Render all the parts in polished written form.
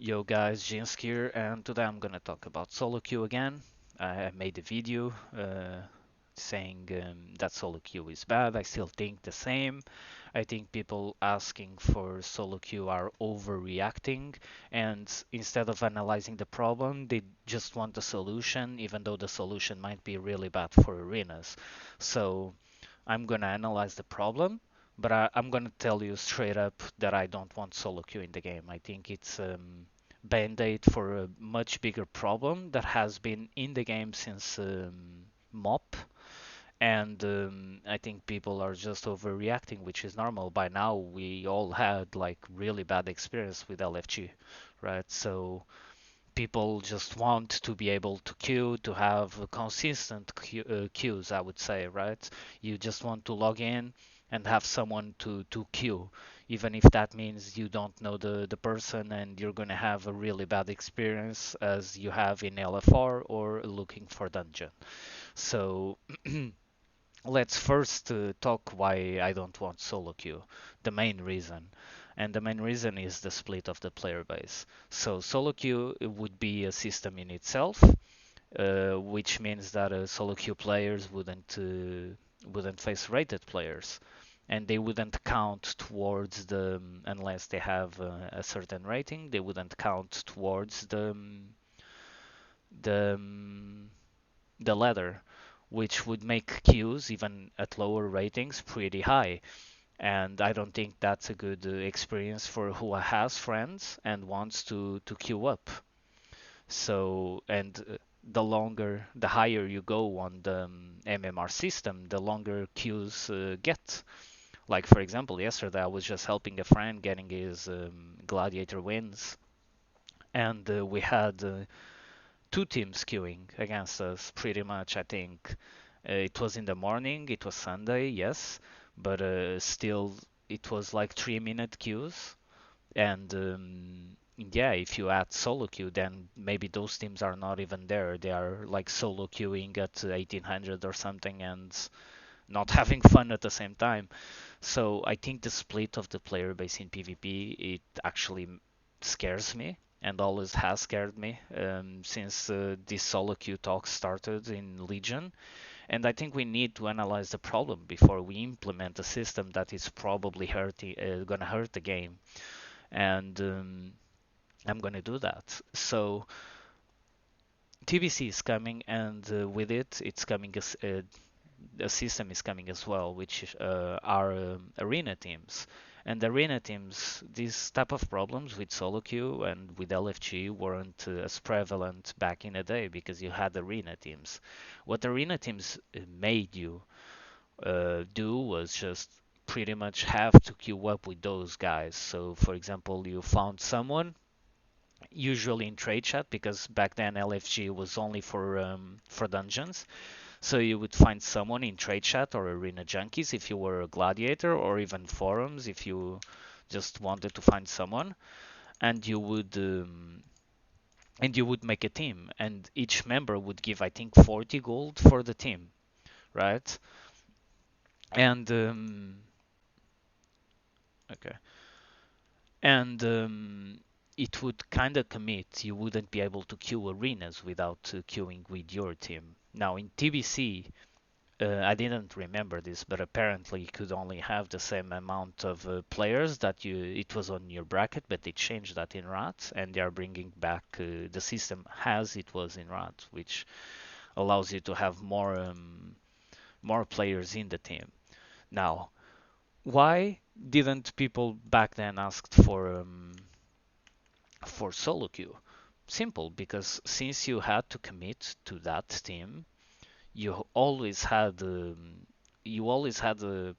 Yo guys, Jinsk here, and today I'm gonna talk about solo queue again. I made a video saying that solo queue is bad. I still think the same. I think people asking for solo queue are overreacting, and instead of analyzing the problem, they just want the solution, even though the solution might be really bad for arenas. So I'm gonna analyze the problem, but I'm gonna tell you straight up that I don't want solo queue in the game. I think it's band-aid for a much bigger problem that has been in the game since MOP, and I think people are just overreacting, which is normal. By now, we all had like really bad experience with LFG, right? So people just want to be able to queue, to have consistent queues, I would say, right? You just want to log in and have someone to queue, even if that means you don't know the person and you're going to have a really bad experience as you have in LFR or looking for dungeon. So let's first talk why I don't want solo queue. The main reason. And the main reason is the split of the player base. So solo queue would be a system in itself, which means that solo queue players wouldn't face rated players, and they wouldn't count towards the unless they have a certain rating. They wouldn't count towards the um, the ladder, which would make queues, even at lower ratings, pretty high. And I don't think that's a good experience for who has friends and wants to queue up. So, and the higher you go on the MMR system, the longer queues get. Like, for example, yesterday I was just helping a friend getting his gladiator wins, and we had two teams queuing against us pretty much, I think. It was in the morning, it was Sunday, yes, but still it was like 3 minute queues. And yeah, if you add solo queue, then maybe those teams are not even there. They are like solo queuing at 1800 or something and not having fun at the same time. So I think the split of the player base in PvP, it actually scares me and always has scared me since this solo queue talk started in Legion. And I think we need to analyze the problem before we implement a system that is probably gonna hurt the game. And I'm gonna do that. So TBC is coming, and with it, it's coming as a system is coming as well, which are arena teams. And arena teams, these type of problems with solo queue and with LFG weren't as prevalent back in the day because you had arena teams. What arena teams made you do was just pretty much have to queue up with those guys. So, for example, you found someone, usually in trade chat, because back then LFG was only for dungeons. So you would find someone in trade chat or arena junkies if you were a gladiator, or even forums if you just wanted to find someone, and you would make a team, and each member would give, I think, 40 gold for the team, right? And okay, and it would kind of commit. You wouldn't be able to queue arenas without queuing with your team. Now in TBC, I didn't remember this, but apparently you could only have the same amount of players that it was on your bracket, but they changed that in RAT, and they are bringing back the system as it was in RAT, which allows you to have more players in the team. Now, why didn't people back then ask for solo queue? Simple, because since you had to commit to that team, you always had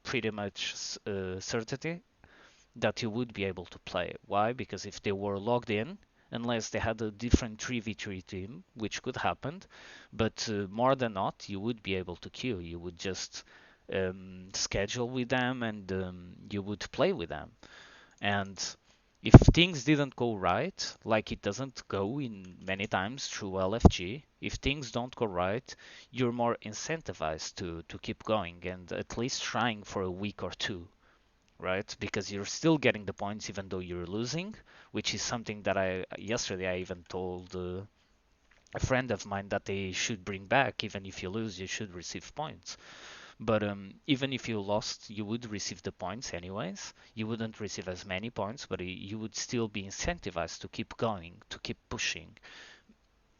pretty much certainty that you would be able to play. Why? Because if they were logged in, unless they had a different 3v3 team, which could happen, but more than not, you would be able to queue. You would just schedule with them and you would play with them. And if things didn't go right, like it doesn't go in many times through LFG, if things don't go right, you're more incentivized to keep going and at least trying for a week or two, right? Because you're still getting the points even though you're losing, which is something that I yesterday I even told a friend of mine that they should bring back. Even if you lose, you should receive points. But even if you lost, you would receive the points anyways. You wouldn't receive as many points, but you would still be incentivized to keep going, to keep pushing.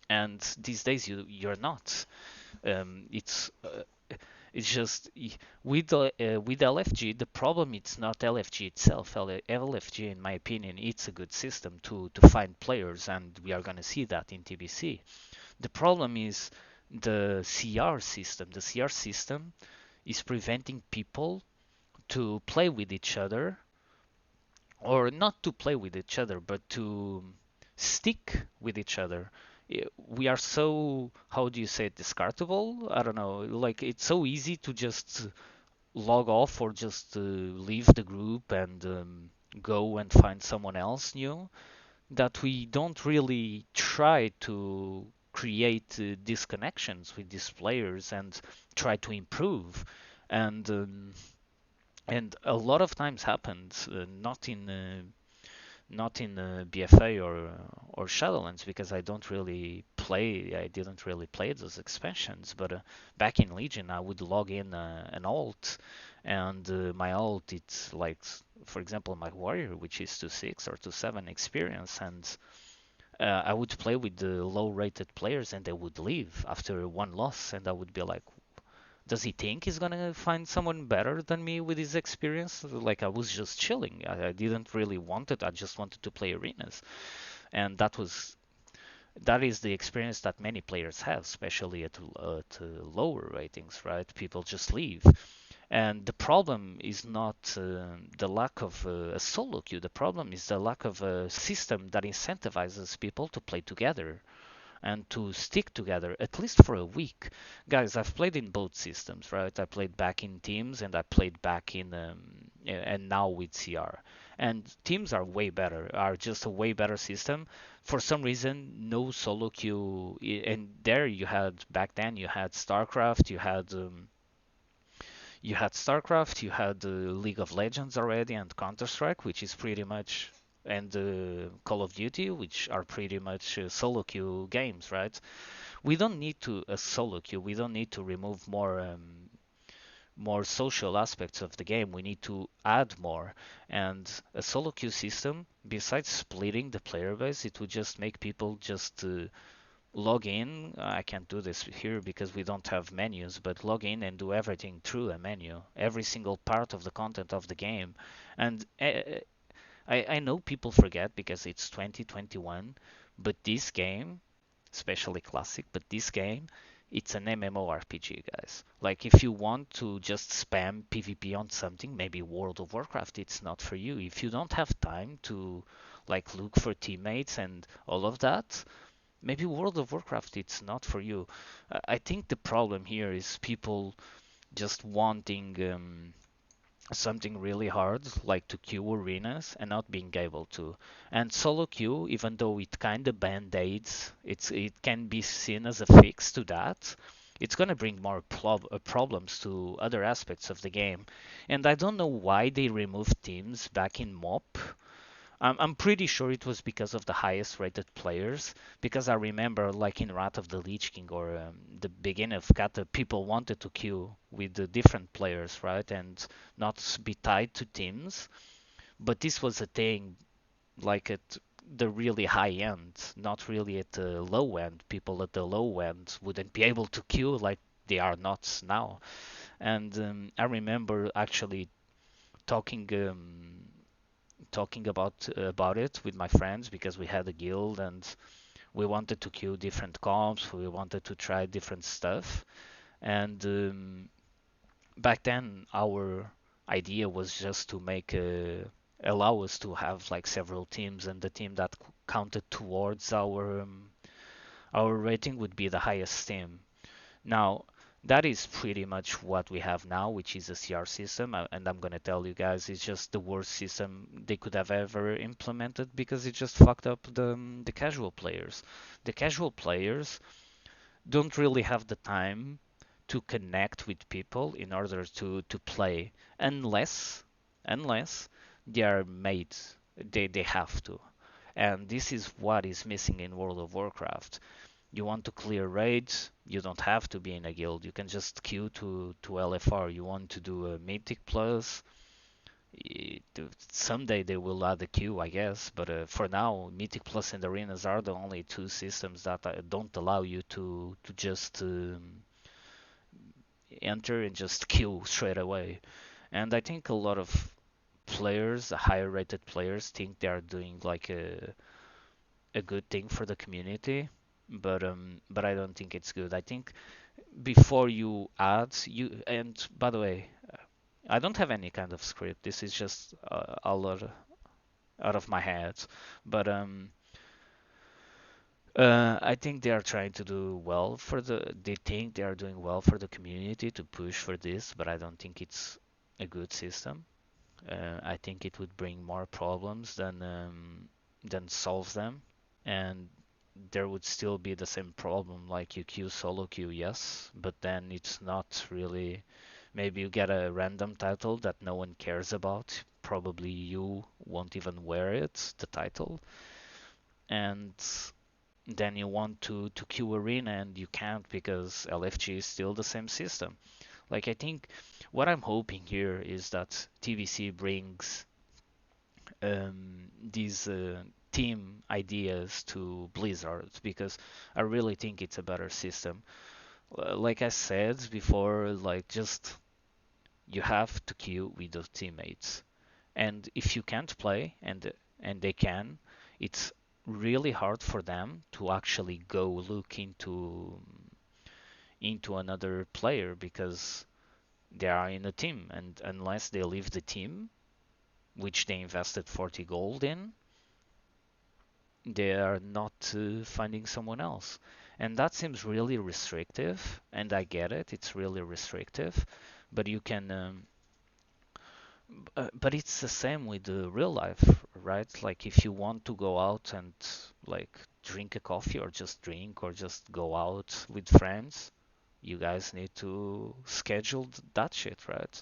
And these days you're not. It's just with LFG, the problem it's not LFG itself. LFG, in my opinion, it's a good system to find players, and we are gonna see that in TBC. The problem is the CR system. The CR system is preventing people to play with each other, or not to play with each other, but to stick with each other. We are so, how do you say it, discardable? I don't know. Like, it's so easy to just log off or just leave the group and go and find someone else new, that we don't really try to create these connections with these players and try to improve. And and a lot of times happens not in BFA or Shadowlands, because I don't really play. I didn't really play those expansions. But back in Legion, I would log in an alt, and my alt, it's like, for example, my warrior, which is 2-6 or 2-7 experience, and I would play with the low-rated players, and they would leave after one loss, and I would be like, does he think he's gonna find someone better than me with his experience? Like, I was just chilling. I didn't really want it. I just wanted to play arenas, and that is the experience that many players have, especially at lower ratings, right? People just leave, and the problem is not the lack of a solo queue. The problem is the lack of a system that incentivizes people to play together and to stick together at least for a week. Guys, I've played in both systems, right? I played back in Teams and I played back in and now with CR. And Teams are way better, are just a way better system. For some reason, no solo queue, and there you had back then you had StarCraft, you had League of Legends already, and Counter Strike, which is pretty much, and Call of Duty, which are pretty much solo queue games, right? We don't need to a solo queue. We don't need to remove more social aspects of the game. We need to add more. And a solo queue system, besides splitting the player base, it would just make people just log in. I can't do this here because we don't have menus, but log in and do everything through a menu, every single part of the content of the game. And I know people forget because it's 2021, but this game, especially classic, but this game, it's an MMORPG, guys. Like, if you want to just spam PvP on something, maybe World of Warcraft, it's not for you. If you don't have time to like look for teammates and all of that, maybe World of Warcraft it's not for you. I think the problem here is people just wanting something really hard, like to queue arenas and not being able to. And solo queue, even though it kind of band-aids, it can be seen as a fix to that. It's gonna bring more problems to other aspects of the game. And I don't know why they removed teams back in MOP. I'm pretty sure it was because of the highest rated players. Because I remember, like in Wrath of the Lich King or the beginning of Kata, people wanted to queue with the different players, right? And not be tied to teams. But this was a thing like at the really high end, not really at the low end. People at the low end wouldn't be able to queue like they are not now. And I remember actually talking talking about it with my friends because we had a guild and we wanted to queue different comps, we wanted to try different stuff, and back then our idea was just to make allow us to have like several teams, and the team that counted towards our rating would be the highest team. Now, that is pretty much what we have now, which is a CR system. And I'm going to tell you guys, it's just the worst system they could have ever implemented because it just fucked up the casual players. The casual players don't really have the time to connect with people in order to play, unless unless they are made, they have to. And this is what is missing in World of Warcraft. You want to clear raids, you don't have to be in a guild. You can just queue to LFR. You want to do a Mythic Plus, someday they will add a queue, I guess. But for now, Mythic Plus and Arenas are the only two systems that don't allow you to just enter and just queue straight away. And I think a lot of players, the higher rated players, think they are doing like a good thing for the community. But I don't think it's good. I think before you add you, and by the way, I don't have any kind of script. This is just a lot out of my head. But I think they are trying to do well for the. They think they are doing well for the community to push for this, but I don't think it's a good system. I think it would bring more problems than solve them, and there would still be the same problem. Like you queue solo queue, yes, but then it's not really. Maybe you get a random title that no one cares about. Probably you won't even wear it, the title, and then you want to queue arena and you can't because LFG is still the same system. Like I think what I'm hoping here is that TVC brings these team ideas to Blizzard because I really think it's a better system. Like I said before, like just you have to queue with those teammates, and if you can't play and they can, it's really hard for them to actually go look into another player because they are in a team, and unless they leave the team, which they invested 40 gold in, they are not finding someone else. And that seems really restrictive, and I get it, it's really restrictive, but you can. But it's the same with the real life, right? Like if you want to go out and like drink a coffee or just drink or just go out with friends, you guys need to schedule that shit, right?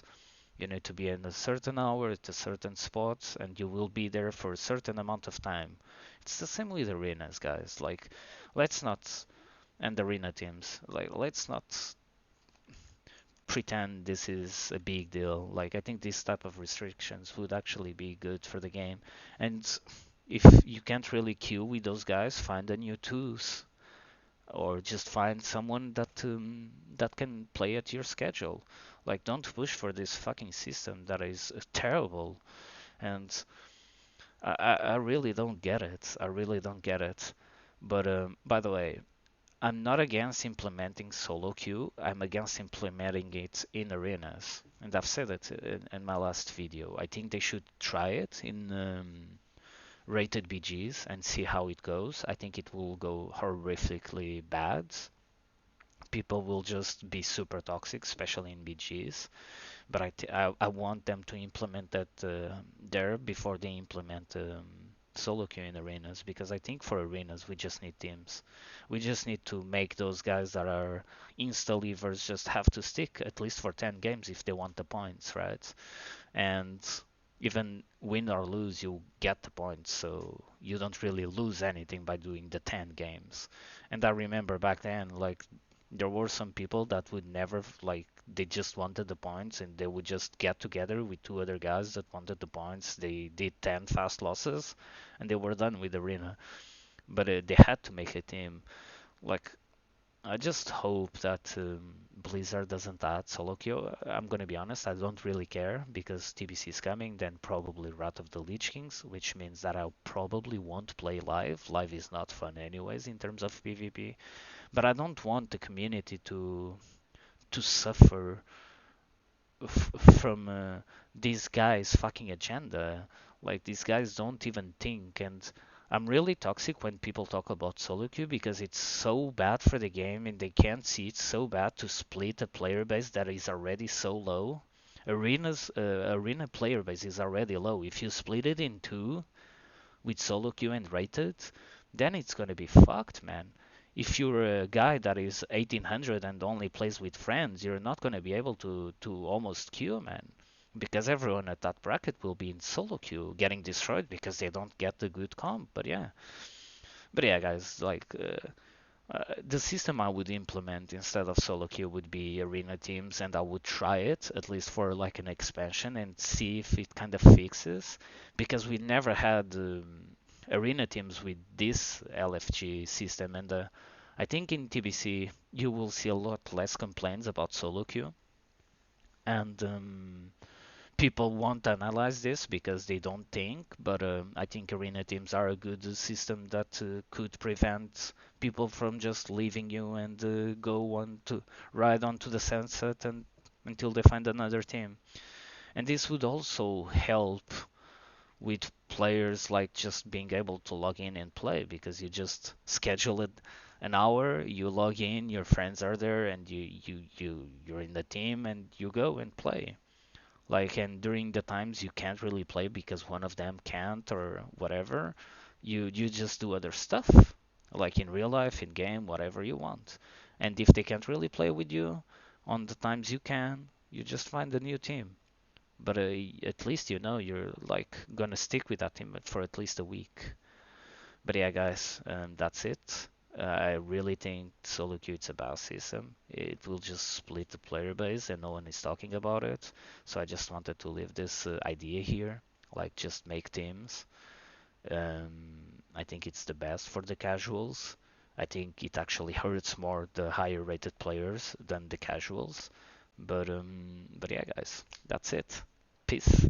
You need to be in a certain hour at a certain spot, and you will be there for a certain amount of time. It's the same with arenas, guys. Like, let's not, and arena teams, like, let's not pretend this is a big deal. Like, I think this type of restrictions would actually be good for the game. And if you can't really queue with those guys, find a new twos or just find someone that can play at your schedule. Like, don't push for this fucking system that is terrible. And I really don't get it. I really don't get it. But by the way, I'm not against implementing solo queue. I'm against implementing it in arenas, and I've said it in my last video. I think they should try it in rated BGs and see how it goes. I think it will go horrifically bad. People will just be super toxic, especially in BGs. But I want them to implement that there before they implement solo queue in arenas, because I think for arenas we just need teams. We just need to make those guys that are insta levers just have to stick at least for 10 games if they want the points, right? And even win or lose, you get the points, so you don't really lose anything by doing the 10 games. And I remember back then, like, there were some people that would never, like, they just wanted the points and they would just get together with two other guys that wanted the points. They did 10 fast losses and they were done with the arena. But they had to make a team. Like, I just hope that Blizzard doesn't add solo queue. I'm gonna be honest, I don't really care because TBC is coming, then probably Wrath of the Lich Kings, which means that I probably won't play live. Live is not fun anyways in terms of PvP, but I don't want the community to suffer from these guys' fucking agenda. Like these guys don't even think, and I'm really toxic when people talk about solo queue because it's so bad for the game and they can't see it's so bad to split a player base that is already so low. Arena player base is already low. If you split it in two with solo queue and rated, then it's gonna be fucked, man. If you're a guy that is 1800 and only plays with friends, you're not gonna be able to almost queue, man. because everyone at that bracket will be in solo queue getting destroyed because they don't get the good comp. But yeah, guys, like the system I would implement instead of solo queue would be arena teams, and I would try it at least for like an expansion and see if it kind of fixes, because we never had arena teams with this LFG system, and I think in TBC you will see a lot less complaints about solo queue, and people won't analyze this because they don't think, but I think arena teams are a good system that could prevent people from just leaving you and go on to ride onto the sunset and until they find another team. And this would also help with players like just being able to log in and play, because you just schedule it an hour, you log in, your friends are there, and you're in the team and you go and play. Like, and during the times you can't really play because one of them can't or whatever, you just do other stuff, like in real life, in game, whatever you want. And if they can't really play with you on the times you can, you just find a new team. But at least you know you're like gonna stick with that team for at least a week. But yeah, guys, that's it. I really think solo queue it's a bad system. It will just split the player base, and no one is talking about it. So I just wanted to leave this idea here, like just make teams. I think it's the best for the casuals. I think it actually hurts more the higher rated players than the casuals. But yeah, guys, that's it. Peace.